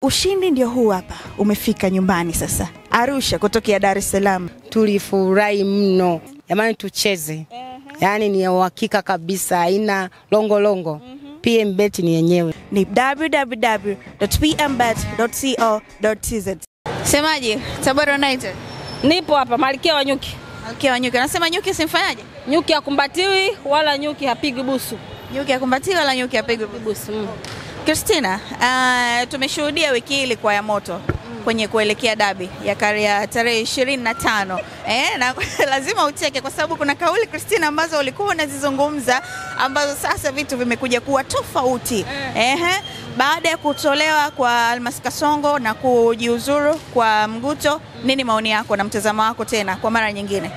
Ushindi ndio huu hapa, umefika nyumbani sasa. Arusha kutokea Dar es Salaam. Tulifurahi mno. Jamani tucheze. Yaani ni uhakika kabisa, haina longo. PMBet ni yenyewe. Ni www.pmbet.co.tz. Semaje? Tabora United. Nipo hapa Malkia wa Nyuki. Malkia wa Nyuki. Anasema nyuki simfanyaje? Nyuki hakumbatiwi wala nyuki hapigi busu. Nyuki hakumbatiwi wala nyuki hapigi busu. Christina, tumeshuhudia wiki hii ilikuwa ya moto kwenye kuelekea dabi ya tarehe 25. Na lazima ucheke kwa sababu kuna kauli Christina ambazo ulikuwa unazizungumza ambazo sasa vitu vimekuja kuwa tofauti. Baada ya kutolewa kwa Almas Kasongo na kujiuzuru kwa Mguto, nini maoni yako na mtazamo wako tena kwa mara nyingine?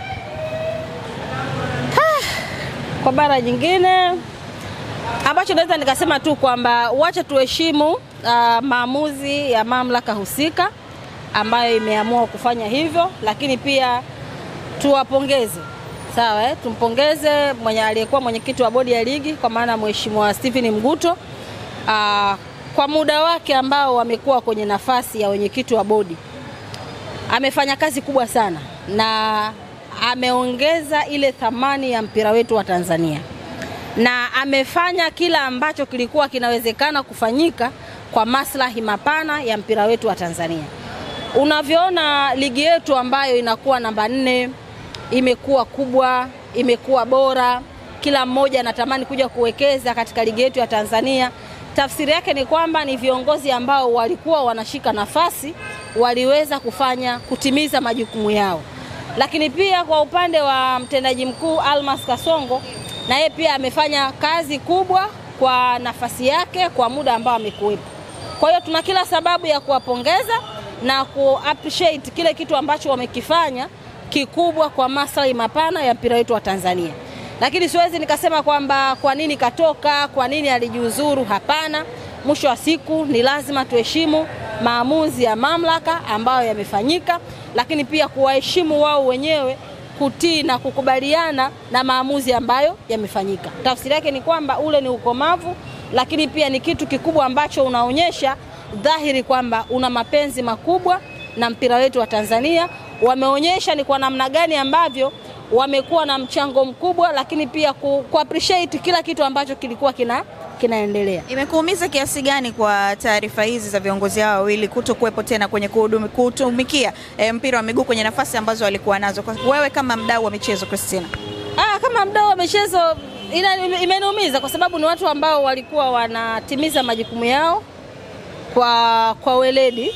Kwa mara nyingine ambacho naweza nikasema tu kwamba wacha tuheshimu maamuzi ya mamlaka husika ambayo imeamua kufanya hivyo, lakini pia tuwapongeze. Sawa, tumpongeze aliyekuwa mwenyekiti wa bodi ya ligi kwa maana Mheshimiwa Stephen Mguto kwa muda wake ambao wamekuwa kwenye nafasi ya mwenyekiti wa bodi. Amefanya kazi kubwa sana na ameongeza ile thamani ya mpira wetu wa Tanzania. Na amefanya kila ambacho kilikuwa kinawezekana kufanyika kwa maslahi mapana ya mpira wetu wa Tanzania. Unavyoona ligi yetu ambayo inakuwa namba 4 imekuwa kubwa, imekuwa bora, kila mmoja anatamani kuja kuwekeza katika ligi yetu ya Tanzania. Tafsiri yake ni kwamba ni viongozi ambao walikuwa wanashika nafasi waliweza kutimiza majukumu yao. Lakini pia kwa upande wa mtendaji mkuu Almas Kasongo, na yeye pia amefanya kazi kubwa kwa nafasi yake kwa muda ambao amekuwepo. Kwa hiyo tuna kila sababu ya kuwapongeza na ku-appreciate kile kitu ambacho wamekifanya kikubwa kwa maslahi mapana ya mpira wetu wa Tanzania. Lakini siwezi nikasema kwamba kwa nini katoka, kwa nini alijiuzuru, hapana. Mwisho wa siku ni lazima tuheshimu maamuzi ya mamlaka ambayo yamefanyika, lakini pia kuwaheshimu wao wenyewe kutii na kukubaliana na maamuzi ambayo yamefanyika. Tafsiri yake ni kwamba ule ni ukomavu, lakini pia ni kitu kikubwa ambacho unaonyesha dhahiri kwamba una mapenzi makubwa na mpira wetu wa Tanzania. Wameonyesha ni kwa namna gani ambavyo wamekuwa na mchango mkubwa, lakini pia ku-appreciate kila kitu ambacho kilikuwa kinaendelea. Imekuumiza kiasi gani kwa taarifa hizi za viongozi hao wawili kutokuwepo tena kwenye kutumikia mpira wa miguu kwenye nafasi ambazo walikuwa nazo? Wewe kama mdau wa michezo Christina. Kama mdau wa michezo imeniumiza kwa sababu ni watu ambao walikuwa wanatimiza majukumu yao kwa weledi,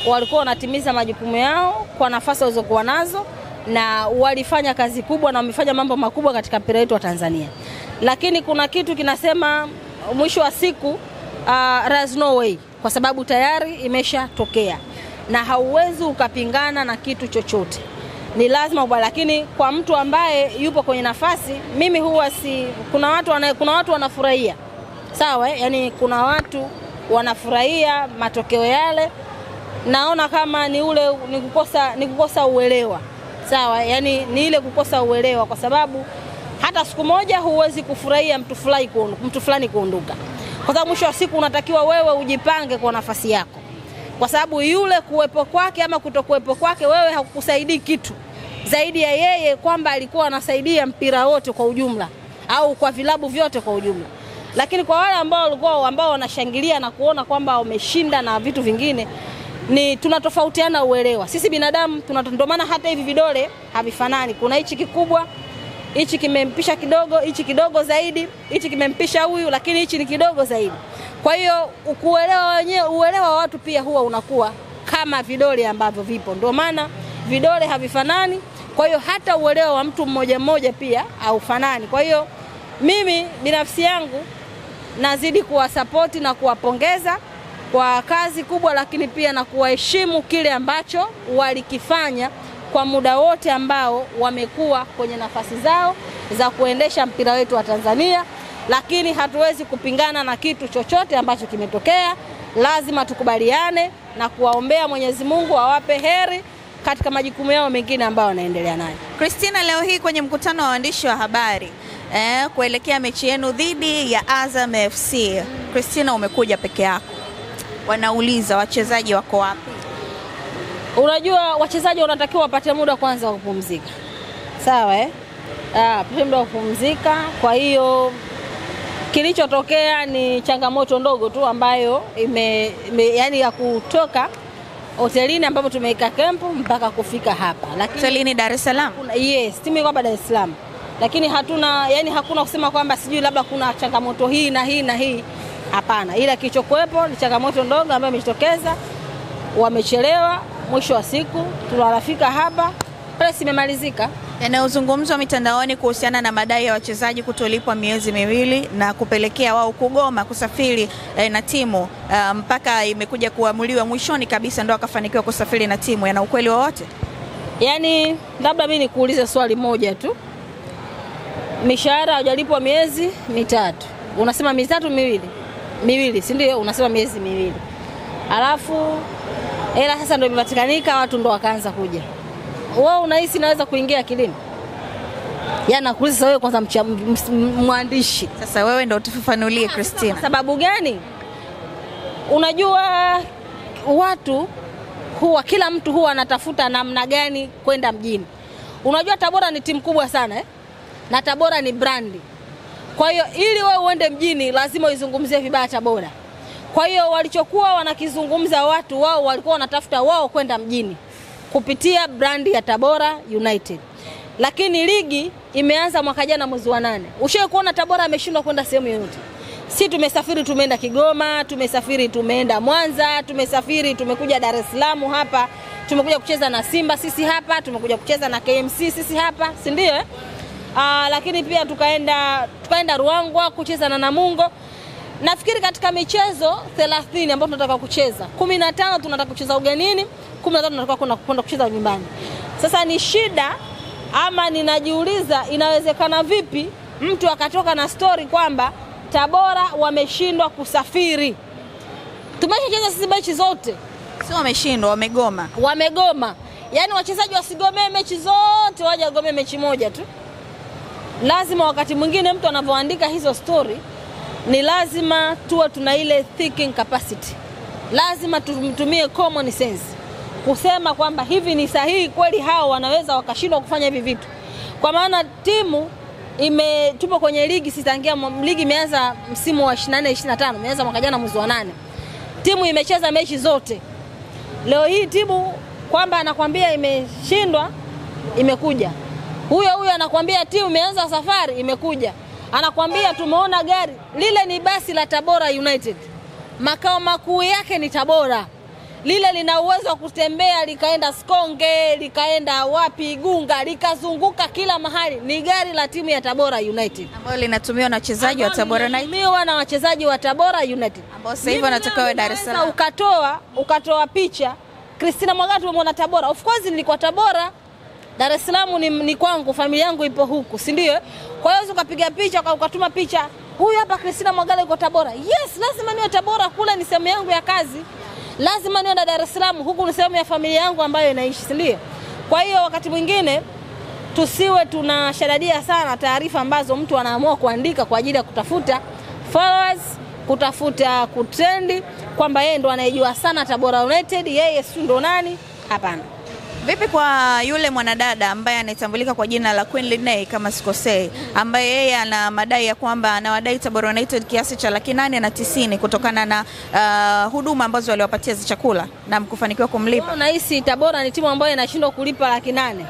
walikuwa wanatimiza majukumu yao kwa nafasi walizokuwa nazo na walifanya kazi kubwa na wamefanya mambo makubwa katika mpira wetu wa Tanzania. Lakini kuna kitu kinasema mwisho wa siku there's no way, kwa sababu tayari imeshatokea na hauwezi ukapingana na kitu chochote. Ni lazima lakini kwa mtu ambaye yupo kwenye nafasi, mimi huwa kuna watu wanafurahia. Sawa, yani kuna watu wanafurahia matokeo yale. Naona kama ni kukosa uelewa. Sawa, yani ni ile kukosa uelewa, kwa sababu hata siku moja huwezi kufurahia mtu fulani kuondoka. Kwa sababu mwisho wa siku unatakiwa wewe ujipange kwa nafasi yako. Kwa sababu yule kuwepo kwake ama kutokuwepo kwake wewe hakukusaidii kitu. Zaidi ya yeye kwamba alikuwa anasaidia mpira wote kwa ujumla au kwa vilabu vyote kwa ujumla. Lakini kwa wale ambao wanashangilia na kuona kwamba wameshinda na vitu vingine, ni tunatofautiana uelewa. Sisi binadamu ndio maana hata hivi vidole havifanani. Kuna hichi kikubwa, hichi kimempisha kidogo, hichi kidogo zaidi, hichi kimempisha huyu, lakini hichi ni kidogo zaidi. Kwa hiyo uelewa wa watu pia huwa unakuwa kama vidole ambavyo vipo. Ndio maana vidole havifanani. Kwa hiyo hata uelewa wa mtu mmoja pia haufanani. Kwa hiyo mimi binafsi yangu nazidi kuwasupport na kuwapongeza kwa kazi kubwa, lakini pia na kuwaheshimu kile ambacho walikifanya kwa muda wote ambao wamekuwa kwenye nafasi zao za kuendesha mpira wetu wa Tanzania. Lakini hatuwezi kupingana na kitu chochote ambacho kimetokea. Lazima tukubaliane na kuwaombea Mwenyezi Mungu awape heri katika majukumu yao mengine ambayo wanaendelea nayo. Christina, leo hii kwenye mkutano wa waandishi wa habari kuelekea mechi yenu dhidi ya Azam FC, Christina, umekuja peke yako. wanauliza wachezaji wako wapi? Unajua wachezaji wanatakiwa wapate muda kwanza wa kupumzika. Sawa pate muda wa kupumzika. Kwa hiyo kilichotokea ni changamoto ndogo tu ambayo yani ya kutoka hotelini ambapo tumeweka camp mpaka kufika hapa. Lakini hotelini Dar es Salaam? Yes, timu iko hapa Dar es Salaam. Lakini hakuna kusema kwamba sijui labda kuna changamoto hii na hii na hii. Hapana. Ila kilichokuepo ni changamoto ndogo ambayo imejitokeza. Wamechelewa, mwisho wa siku tunafika hapa, press imemalizika. Yanayozungumzwa mitandaoni kuhusiana na madai ya wachezaji kutolipwa miezi miwili na kupelekea wao kugoma kusafiri na timu mpaka imekuja kuamuliwa mwishoni kabisa ndio akafanikiwa kusafiri na timu, yana ukweli wowote? Yaani labda mimi nikuulize swali moja tu. Mishahara hujalipwa miezi mitatu. Unasema mitatu miwili, si ndio? Unasema miezi miwili. Alafu hela sasa ndio imetikanika, watu ndio wakaanza kuja. Wao unahisi naweza kuingia akilini? Nakuuliza wewe kwanza mwandishi. Sasa wewe ndio utufafanulie Christina. Sababu gani? Unajua watu kila mtu huwa anatafuta namna gani kwenda mjini. Unajua Tabora ni timu kubwa sana na Tabora ni brandi. Kwa hiyo ili wewe uende mjini lazima uizungumzie vibaya Tabora. Kwa hiyo walichokuwa wanakizungumza watu wao walikuwa wanatafuta wao kwenda mjini kupitia brandi ya Tabora United. Lakini ligi imeanza mwaka jana mwezi wa 8. Ushawahi kuona Tabora ameshindwa kwenda sehemu yoyote? Si tumesafiri tumeenda Kigoma, tumesafiri tumeenda Mwanza, tumesafiri tumekuja Dar es Salaam hapa, tumekuja kucheza na Simba sisi hapa, tumekuja kucheza na KMC sisi hapa, si ndio lakini pia tukaenda Ruangwa kucheza na Namungo. Nafikiri katika michezo 30 ambayo tunataka kucheza, 15 tunataka kucheza ugenini, 15 tunataka kwenda kucheza nyumbani. Sasa ni shida ama ninajiuliza inawezekana vipi mtu akatoka na story kwamba Tabora wameshindwa kusafiri. Tumeshacheza sisi mechi zote. Sio wameshindwa, wamegoma. Wamegoma. Yaani wachezaji wasigomee mechi zote, waje wagomee mechi moja tu. Lazima wakati mwingine mtu anapoandika hizo story ni lazima tuwe tuna ile thinking capacity. Lazima tutumie common sense kusema kwamba hivi ni sahihi kweli hao wanaweza wakashindwa kufanya hivi vitu. Kwa maana timu tupo kwenye ligi sitangia ligi imeanza msimu wa 24-25, imeanza mwaka jana mwezi wa 8. Timu imecheza mechi zote. Leo hii timu kwamba anakuambia imeshindwa, imekuja. Huyo anakuambia timu imeanza safari, imekuja. Anakuambia tumeona gari, lile ni basi la Tabora United. Makao makuu yake ni Tabora. Lile lina uwezo wa kutembea likaenda Sikonge, likaenda wapi Igunga, likazunguka kila mahali. Ni gari la timu ya Tabora United ambalo linatumiwa na wachezaji wa Tabora United. Linatumiwa na wachezaji wa Tabora United ambao sasa hivi wanatoka Dar es Salaam. Ukatoa picha Christina Mwagatu umeona Tabora. Of course nilikuwa Tabora. Dar es Salaam ni kwangu, familia yangu ipo huku, si ndio? Kwa hiyo ukapiga picha ukatuma picha, huyu hapa Christina Mwagala yuko Tabora. Yes, lazima niwe Tabora, kula ni sehemu yangu ya kazi. Lazima niwe Dar es Salaam, huku ni sehemu ya familia yangu ambayo inaishi, si ndio? Kwa hiyo wakati mwingine tusiwe tunashadadia sana taarifa ambazo mtu anaamua kuandika kwa ajili ya kutafuta followers, kutafuta kutrendi kwamba yeye ndo anayejua sana Tabora United, yeye si ndo nani? Hapana. Vipi kwa yule mwanadada ambaye anatambulika kwa jina la Queen Linay kama sikosei, ambaye yeye ana madai ya kwamba anawadai Tabora United kiasi cha 890 kutokana na huduma ambazo waliwapatia za chakula na mkufanikiwa kumlipa? Unahisi Tabora ni timu ambayo inashindwa kulipa 800?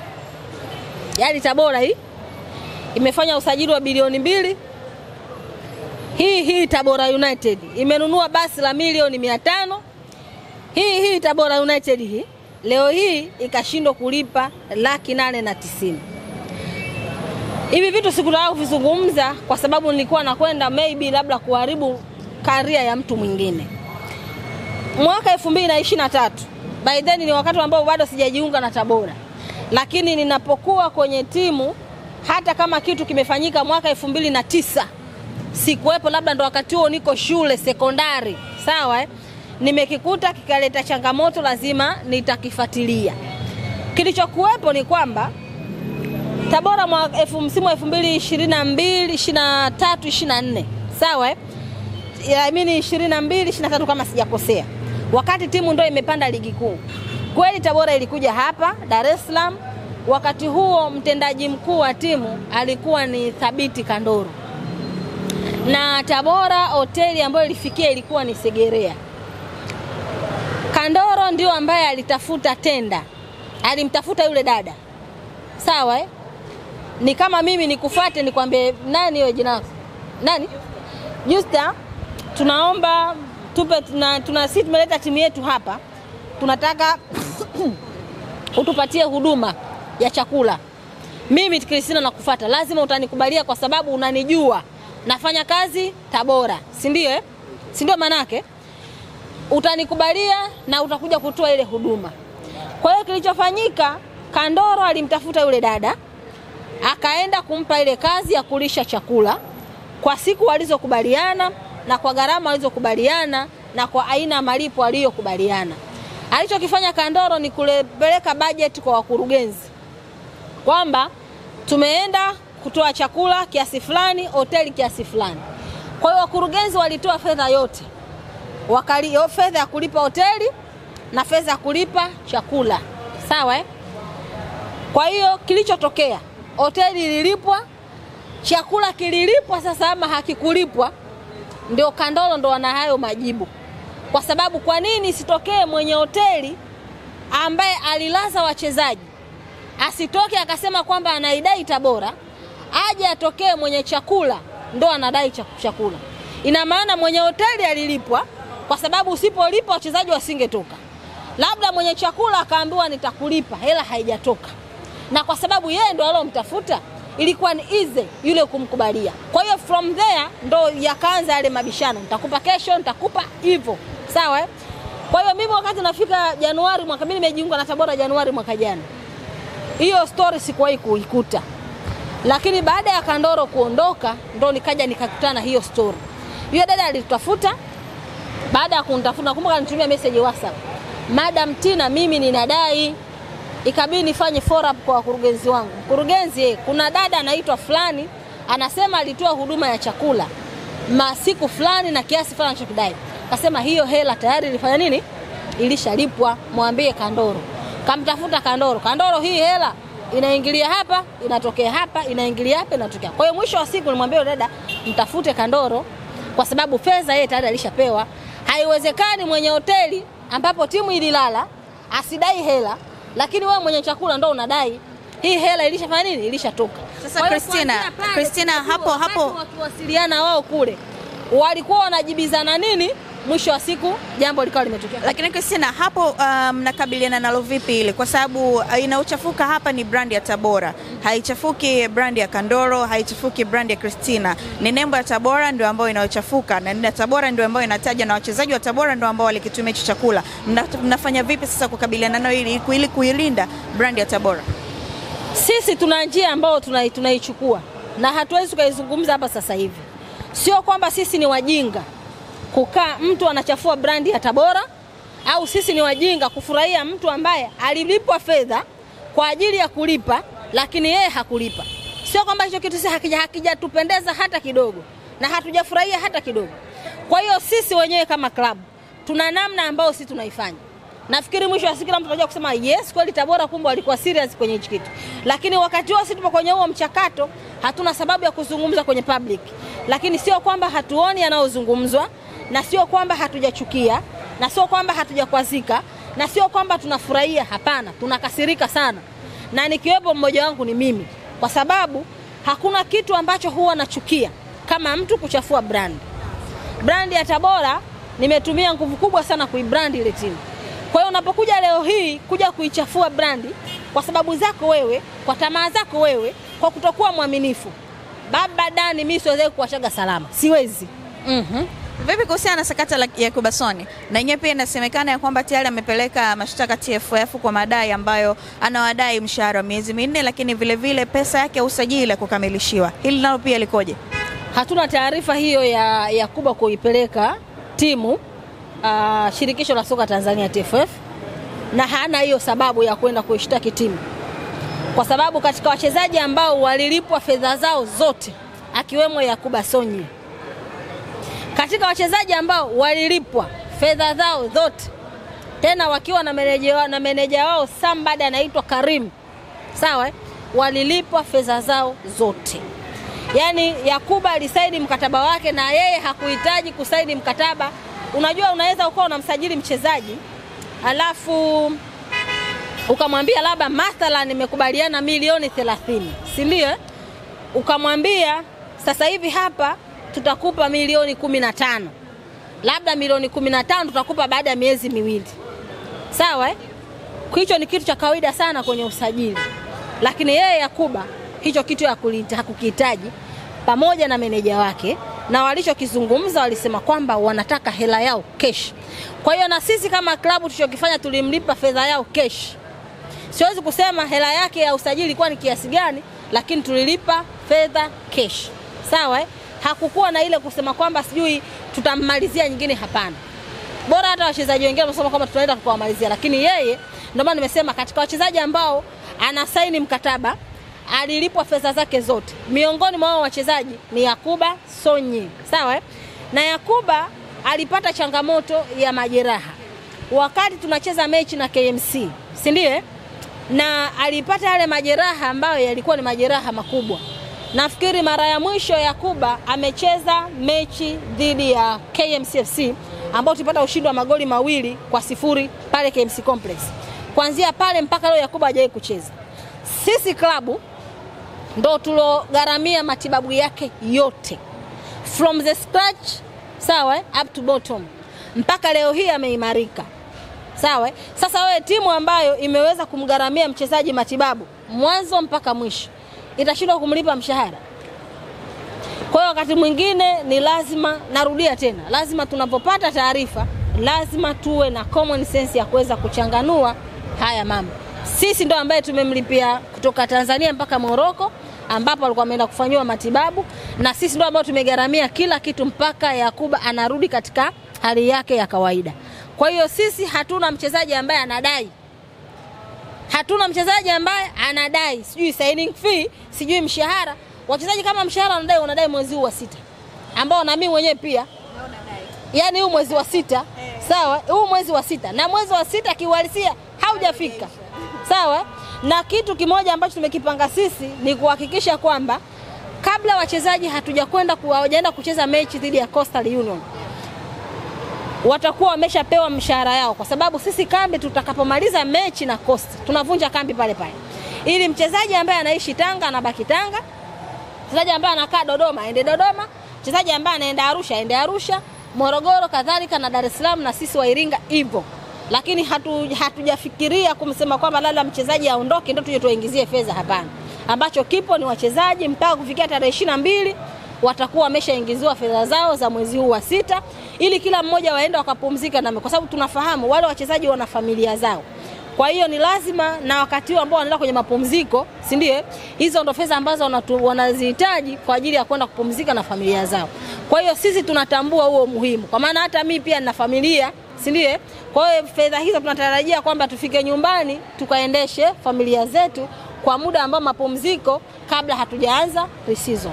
Yaani Tabora hii imefanya usajili wa bilioni 2. Hii Tabora United imenunua basi la milioni 500. Hii Tabora United hii leo hii ikashindwa kulipa 890. Hivi vitu sikutaka kuvizungumza kwa sababu nilikuwa nakwenda maybe labda kuharibu career ya mtu mwingine. Mwaka 2023 by then ni wakati ambao bado sijajiunga na Tabora. Lakini ninapokuwa kwenye timu, hata kama kitu kimefanyika mwaka 2009 sikuwepo, labda ndo wakati huo niko shule sekondari, sawa nimekikuta kikaleta changamoto, lazima nitakifuatilia. Kilichokuwepo ni kwamba Tabora msimu wa 2022 23 24, sawa I mean 22 23 kama sijakosea, wakati timu ndio imepanda ligi kuu. Kweli Tabora ilikuja hapa Dar es Salaam. Wakati huo mtendaji mkuu wa timu alikuwa ni Thabiti Kandoro, na Tabora hoteli ambayo ilifikia ilikuwa ni Segerea. Kandoro ndio ambaye alitafuta tenda, alimtafuta yule dada, sawa Ni kama mimi nikufuate nikwambie nani wewe jina lako? Nani? Justa, tunaomba tupe sisi tumeleta timu yetu hapa. Tunataka utupatie huduma ya chakula. Mimi Christina nakufuata, lazima utanikubalia kwa sababu unanijua. Nafanya kazi Tabora, si ndio Si ndio manake? Utanikubalia na utakuja kutoa ile huduma. Kwa hiyo kilichofanyika, Kandoro alimtafuta yule dada, akaenda kumpa ile kazi ya kulisha chakula kwa siku walizokubaliana na kwa gharama walizokubaliana na kwa aina ya malipo aliyokubaliana. Alichokifanya Kandoro ni kupeleka budget kwa wakurugenzi kwamba tumeenda kutoa chakula kiasi fulani, hoteli kiasi fulani. Kwa hiyo wakurugenzi walitoa fedha yote. Fedha ya kulipa hoteli na fedha ya kulipa chakula. Sawa Kwa hiyo kilichotokea, hoteli ililipwa, chakula kililipwa. Sasa ama hakikulipwa, ndio Kandoro ndo ana hayo majibu. Kwa sababu kwa nini sitokee mwenye hoteli ambaye alilaza wachezaji asitoke akasema kwamba anaidai Tabora, aje atokee mwenye chakula ndo anadai chakula? Ina maana mwenye hoteli alilipwa kwa sababu usipolipa wachezaji wasingetoka. Labda mwenye chakula akaambiwa nitakulipa, hela haijatoka. Na kwa sababu yeye ndo alomtafuta, ilikuwa ni easy yule kumkubalia. Kwa hiyo from there ndo yakaanza yale mabishano, nitakupa kesho, nitakupa hivyo. Sawa Kwa hiyo mimi wakati nafika Januari mwaka, mimi nimejiunga na Tabora Januari mwaka jana. Hiyo story sikuwahi kuikuta. Lakini baada ya Kandoro kuondoka ndo nikaja nikakutana hiyo story. Yule dada alitafuta, baada ya kunitafuta nakumbuka alinitumia message WhatsApp. Madam Tina, mimi ninadai. Ikabidi nifanye follow up kwa wakurugenzi wangu. Mkurugenzi, kuna dada anaitwa fulani anasema alitoa huduma ya chakula masiku fulani na kiasi fulani anachokidai. Akasema hiyo hela tayari ilifanya nini? Ilishalipwa, mwambie Kandoro. Kamtafuta Kandoro. Kandoro, hii hela inaingilia hapa, inatokea hapa, inaingilia hapa, inatokea. Kwa hiyo mwisho wa siku nimwambia dada mtafute Kandoro kwa sababu fedha yeye tayari alishapewa. Haiwezekani mwenye hoteli ambapo timu ililala asidai hela, lakini wewe mwenye chakula ndo unadai. Hii hela ilishafanya nini? Ilishatoka. Sasa Christina hapo wakiwasiliana wao kule walikuwa wanajibizana nini? Mwisho wa siku jambo likawa limetokea. Lakini Christina hapo mnakabiliana nalo vipi ile? Kwa sababu inauchafuka hapa ni brand ya Tabora. Haichafuki brand ya Kandoro, haichafuki brand ya Christina. Ni nembo ya Tabora ndio ambayo inaochafuka, na ndio Tabora ndio ambayo inataja, na wachezaji wa Tabora ndio ambao walikitumia hicho chakula. Mnafanya vipi sasa kukabiliana nao ili kuilinda brand ya Tabora? Sisi tuna njia ambayo tunaichukua na hatuwezi kuizungumza hapa sasa hivi. Sio kwamba sisi ni wajinga kukaa mtu anachafua brandi ya Tabora, au sisi ni wajinga kufurahia mtu ambaye alilipwa fedha kwa ajili ya kulipa lakini yeye hakulipa. Sio kwamba hicho kitu sisi hakijatupendeza hata kidogo na hatujafurahia hata kidogo. Kwa hiyo sisi wenyewe kama club tuna namna ambayo sisi tunaifanya. Nafikiri mwisho wa siku kila mtu anajua kusema yes kweli Tabora kumbe walikuwa serious kwenye hicho kitu. Lakini wakati huo sisi tupo kwenye huo mchakato, hatuna sababu ya kuzungumza kwenye public. Lakini sio kwamba hatuoni yanayozungumzwa, na sio kwamba hatujachukia, na sio kwamba hatujakwazika, na sio kwamba tunafurahia. Hapana, tunakasirika sana. Na nikiwepo mmoja wangu ni mimi, kwa sababu hakuna kitu ambacho huwa nachukia kama mtu kuchafua brand. Brand ya Tabora nimetumia nguvu kubwa sana kuibrand ile timu. Kwa hiyo unapokuja leo hii kuja kuichafua brandi kwa sababu zako wewe, kwa tamaa zako wewe, kwa kutokuwa mwaminifu, baba Dani mimi siwezi kuachaga salama. Siwezi. Vipi kuhusiana na sakata ya Kubasoni? Na yenyewe pia inasemekana ya kwamba tayari amepeleka mashtaka TFF kwa madai ambayo anawadai mshahara wa miezi 4, lakini vile vile pesa yake ya usajili kukamilishiwa. Hili nalo pia likoje? Hatuna taarifa hiyo ya Kuba kuipeleka timu shirikisho la soka Tanzania TFF, na hana hiyo sababu ya kwenda kuishtaki timu. Kwa sababu katika wachezaji ambao walilipwa fedha zao zote akiwemo Yakuba Sonye, katika wachezaji ambao walilipwa fedha zao zote tena wakiwa na meneja wao somebody anaitwa Karim. Sawa? Walilipwa fedha zao zote. Yaani Yakuba alisaini mkataba wake na yeye hakuhitaji kusaini mkataba. Unajua unaweza ukawa unamsajili mchezaji alafu ukamwambia labda mathalan nimekubaliana milioni 30, si ndio? Ukamwambia sasa hivi hapa tutakupa milioni 15. Labda milioni 15 tutakupa baada ya miezi miwili. Sawa? Hicho ni kitu cha kawaida sana kwenye usajili. Lakini yeye Yakuba hicho kitu hakukihitaji, pamoja na meneja wake, na walichokizungumza walisema kwamba wanataka hela yao cash. Kwa hiyo na sisi kama klabu tulichokifanya tulimlipa fedha yao cash. Siwezi kusema hela yake ya usajili ilikuwa ni kiasi gani, lakini tulilipa fedha cash. Sawa? Hakukuwa na ile kusema kwamba sijui tutammalizia nyingine, hapana. Bora hata wachezaji wengine wanasema kwamba tunaenda kuwamalizia, lakini yeye ndio maana nimesema katika wachezaji ambao anasaini mkataba alilipwa fedha zake zote. Miongoni mwa wachezaji ni Yakuba Sonye. Sawa? Na Yakuba alipata changamoto ya majeraha wakati tunacheza mechi na KMC, si ndio? Na alipata yale majeraha ambayo yalikuwa ni majeraha makubwa. Nafikiri mara ya mwisho Yakuba amecheza mechi dhidi ya KMCFC ambao tulipata ushindi wa magoli 2-0 pale KMC Complex. Kuanzia pale mpaka leo Yakuba hajawahi kucheza. Sisi klabu ndo tulogharamia matibabu yake yote from the scratch, sawa, up to bottom, mpaka leo hii ameimarika. Sawa? Sasa wewe timu ambayo imeweza kumgharamia mchezaji matibabu mwanzo mpaka mwisho itashindwa kumlipa mshahara? Kwa hiyo wakati mwingine ni lazima, narudia tena, lazima tunapopata taarifa lazima tuwe na common sense ya kuweza kuchanganua haya mambo. Sisi ndo ambaye tumemlipia kutoka Tanzania mpaka Morocco ambapo alikuwa ameenda kufanywa matibabu, na sisi ndo ambao tumegharamia kila kitu mpaka Yakuba anarudi katika hali yake ya kawaida. Kwa hiyo sisi hatuna mchezaji ambaye anadai. Hatuna mchezaji ambaye anadai sijui signing fee, sijui mshahara. Wachezaji kama mshahara wanadai mwezi huu wa 6. Ambao na mimi mwenyewe pia nadai. Yaani huu mwezi wa 6, sawa? Huu mwezi wa 6 na mwezi wa 6 kiuhalisia haujafika. Sawa? Na kitu kimoja ambacho tumekipanga sisi ni kuhakikisha kwamba kabla wachezaji hawajaenda kucheza mechi dhidi ya Coastal Union, watakuwa wameshapewa mshahara yao, kwa sababu sisi kambi tutakapomaliza mechi na Coast tunavunja kambi pale pale. Ili mchezaji ambaye anaishi Tanga anabaki Tanga, mchezaji ambaye anakaa Dodoma aende Dodoma, mchezaji ambaye anaenda Arusha aende Arusha, Morogoro kadhalika na Dar es Salaam na sisi wa Iringa hivyo. Lakini hatujafikiria kumsema kwamba labda mchezaji aondoke ndio tuje tuingizie fedha, hapana. Ambacho kipo ni wachezaji mpaka kufikia tarehe 22 watakuwa wameshaingiziwa fedha zao za mwezi huu wa 6 ili kila mmoja waende wakapumzika, na kwa sababu tunafahamu wale wachezaji wana familia zao. Kwa hiyo ni lazima na wakati ambao wanaenda kwenye mapumziko, si ndio? Hizo ndo fedha ambazo wanazihitaji kwa ajili ya kwenda kupumzika na familia zao. Kwa hiyo sisi tunatambua huo muhimu. Kwa maana hata mimi pia nina familia, si ndio? Kwa hiyo fedha hizo tunatarajia kwamba tufike nyumbani tukaendeshe familia zetu kwa muda ambao mapumziko kabla hatujaanza pre-season.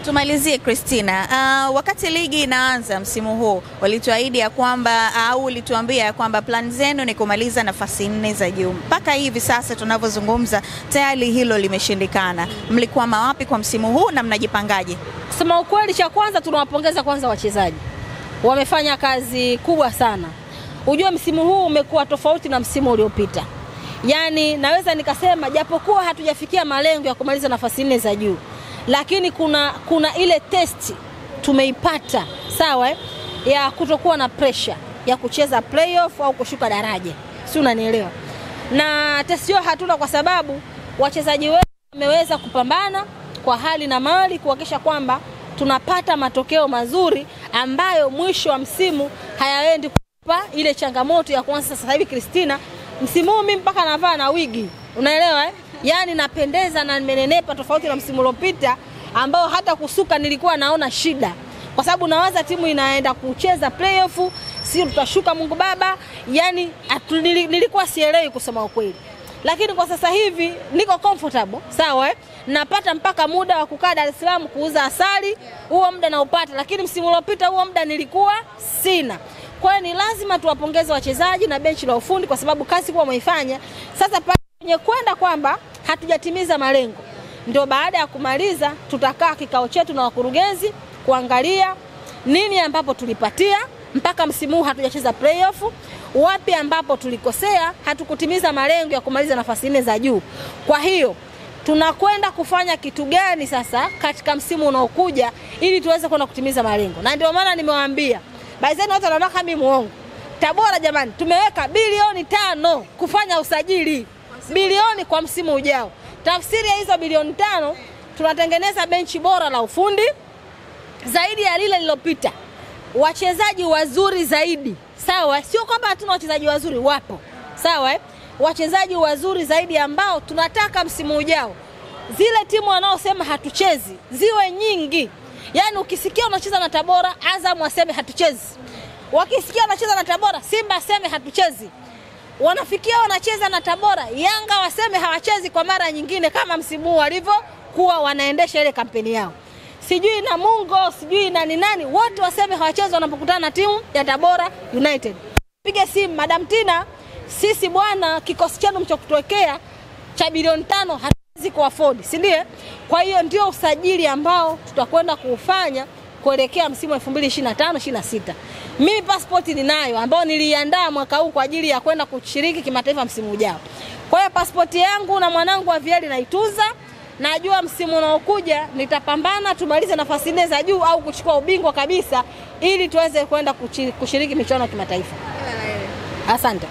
Tumalizie Christina, wakati ligi inaanza msimu huu walituahidi ya kwamba au ulituambia ya kwamba plan zenu ni kumaliza nafasi 4 za juu. Mpaka hivi sasa tunavyozungumza tayari hilo limeshindikana. Mlikuwa wapi kwa msimu huu na mnajipangaje? Kusema ukweli, cha kwanza tunawapongeza kwanza wachezaji. Wamefanya kazi kubwa sana. Unajua msimu huu umekuwa tofauti na msimu uliopita. Yaani naweza nikasema japokuwa hatujafikia malengo ya kumaliza nafasi 4 za juu, lakini kuna ile test tumeipata, sawa, ya kutokuwa na pressure ya kucheza playoff au kushuka daraja. Si unanielewa? Na test hiyo hatuna kwa sababu wachezaji wetu wameweza kupambana kwa hali na mali kuhakikisha kwamba tunapata matokeo mazuri ambayo mwisho wa msimu hayaendi kupa ile changamoto ya kwanza. Sasa hivi Christina, msimu huu mimi mpaka navaa na wigi, unaelewa Yaani napendeza na nimenenepa tofauti na msimu uliopita ambao hata kusuka nilikuwa naona shida. Kwa sababu nawaza timu inaenda kucheza playoff, sio tutashuka Mungu Baba, yani nilikuwa sielewi kusema ukweli. lakini kwa sasa hivi niko comfortable, sawa napata mpaka muda wa kukaa Dar es Salaam kuuza asali, huo muda naupata, lakini msimu uliopita huo muda nilikuwa sina. Kwa hiyo ni lazima tuwapongeze wachezaji na benchi la ufundi kwa sababu kazi kwa wameifanya. Sasa kwenye kwenda kwamba hatujatimiza malengo, ndio baada ya kumaliza tutakaa kikao chetu na wakurugenzi kuangalia nini ambapo tulipatia mpaka msimu huu hatujacheza playoff, wapi ambapo tulikosea, hatukutimiza malengo ya kumaliza nafasi 4 za juu. Kwa hiyo tunakwenda kufanya kitu gani sasa katika msimu unaokuja ili tuweze kwenda kutimiza malengo. Na ndio maana nimewaambia baadhi watu wanaona kama mimi muongo. Tabora jamani, tumeweka bilioni 5 kufanya usajili, bilioni kwa msimu ujao. Tafsiri ya hizo bilioni 5, tunatengeneza benchi bora la ufundi zaidi ya lile lililopita, wachezaji wazuri zaidi, sawa? Sio kwamba hatuna wachezaji wazuri, wapo, sawa wachezaji wazuri zaidi ambao tunataka msimu ujao zile timu wanaosema hatuchezi ziwe nyingi. Yaani ukisikia unacheza na Tabora, Azam waseme hatuchezi. Wakisikia unacheza na Tabora, Simba aseme hatuchezi. Wanafikia wanacheza na Tabora, Yanga waseme hawachezi kwa mara nyingine kama msimu walivyokuwa wanaendesha ile kampeni yao. Sijui na Mungo, sijui na nani, wote waseme hawachezi wanapokutana na timu ya Tabora United. Piga simu, Madam Tina, sisi bwana kikosi chenu mchokutuwekea cha bilioni 5 hatuwezi kuafford, si ndio? Kwa hiyo ndio usajili ambao tutakwenda kuufanya kuelekea msimu 2025-26. Mimi passport ninayo ambao niliandaa mwaka huu kwa ajili ya kwenda kushiriki kimataifa msimu ujao. Kwa hiyo passport yangu na mwanangu wa Vieli naituza. Najua msimu unaokuja nitapambana tumalize nafasi 4 za juu au kuchukua ubingwa kabisa ili tuweze kwenda kushiriki michuano ya kimataifa. Asante.